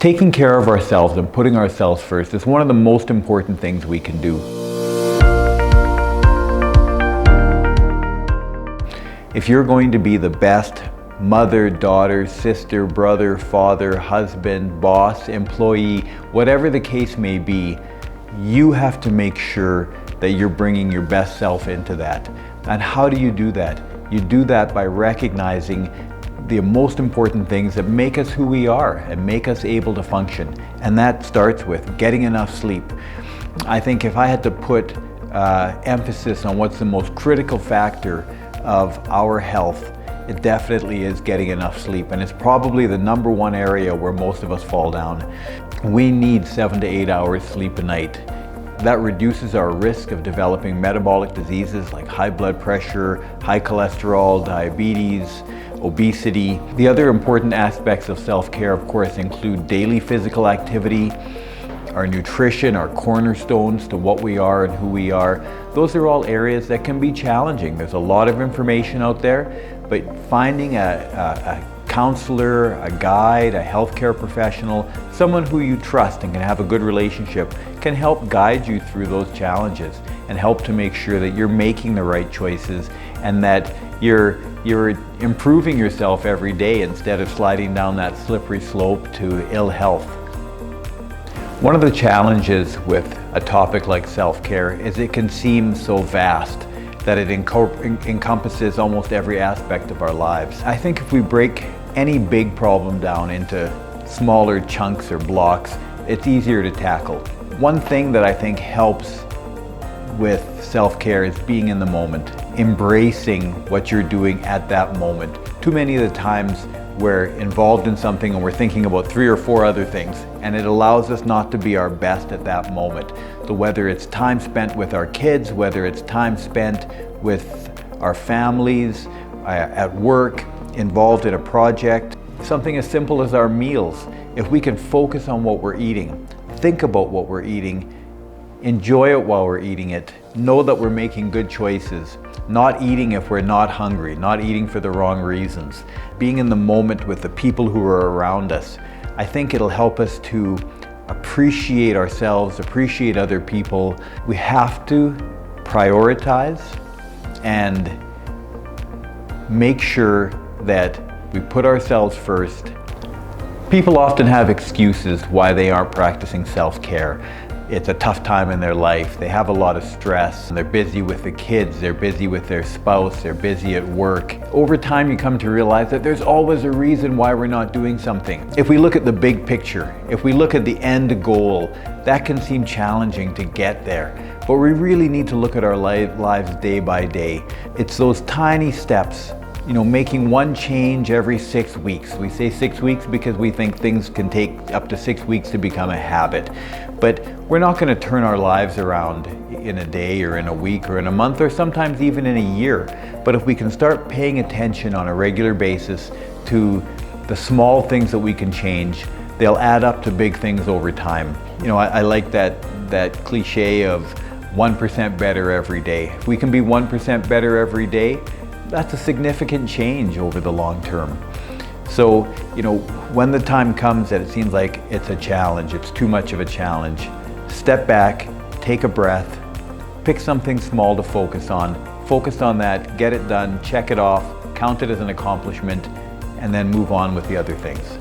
Taking care of ourselves and putting ourselves first is one of the most important things we can do. If you're going to be the best mother, daughter, sister, brother, father, husband, boss, employee, whatever the case may be, you have to make sure that you're bringing your best self into that. And how do you do that? You do that by recognizing the most important things that make us who we are and make us able to function. And that starts with getting enough sleep. I think if I had to put emphasis on what's the most critical factor of our health, it definitely is getting enough sleep. And it's probably the number one area where most of us fall down. We need 7 to 8 hours sleep a night. That reduces our risk of developing metabolic diseases like high blood pressure, high cholesterol, diabetes, obesity. The other important aspects of self-care, of course, include daily physical activity, our nutrition, our cornerstones to what we are and who we are. Those are all areas that can be challenging. There's a lot of information out there, but finding a counselor, a guide, a healthcare professional, someone who you trust and can have a good relationship can help guide you through those challenges and help to make sure that you're making the right choices and that you're improving yourself every day instead of sliding down that slippery slope to ill health. One of the challenges with a topic like self-care is it can seem so vast that it encompasses almost every aspect of our lives. I think if we break any big problem down into smaller chunks or blocks, it's easier to tackle. One thing that I think helps with self-care is being in the moment, embracing what you're doing at that moment. Too many of the times we're involved in something and we're thinking about 3 or 4 other things, and it allows us not to be our best at that moment. So whether it's time spent with our kids, whether it's time spent with our families, at work, involved in a project, something as simple as our meals. If we can focus on what we're eating, think about what we're eating, enjoy it while we're eating it, know that we're making good choices, not eating if we're not hungry, not eating for the wrong reasons, being in the moment with the people who are around us. I think it'll help us to appreciate ourselves, appreciate other people. We have to prioritize and make sure that we put ourselves first. People often have excuses why they aren't practicing self-care. It's a tough time in their life. They have a lot of stress. And they're busy with the kids, they're busy with their spouse, they're busy at work. Over time, you come to realize that there's always a reason why we're not doing something. If we look at the big picture, if we look at the end goal, that can seem challenging to get there. But we really need to look at our lives day by day. It's those tiny steps. Making one change every 6 weeks. We say 6 weeks because we think things can take up to 6 weeks to become a habit. But we're not going to turn our lives around in a day or in a week or in a month or sometimes even in a year. But if we can start paying attention on a regular basis to the small things that we can change, they'll add up to big things over time. I like that cliche of 1% better every day. If we can be 1% better every day, that's a significant change over the long term. So, when the time comes that it seems like it's a challenge, it's too much of a challenge, step back, take a breath, pick something small to focus on that, get it done, check it off, count it as an accomplishment, and then move on with the other things.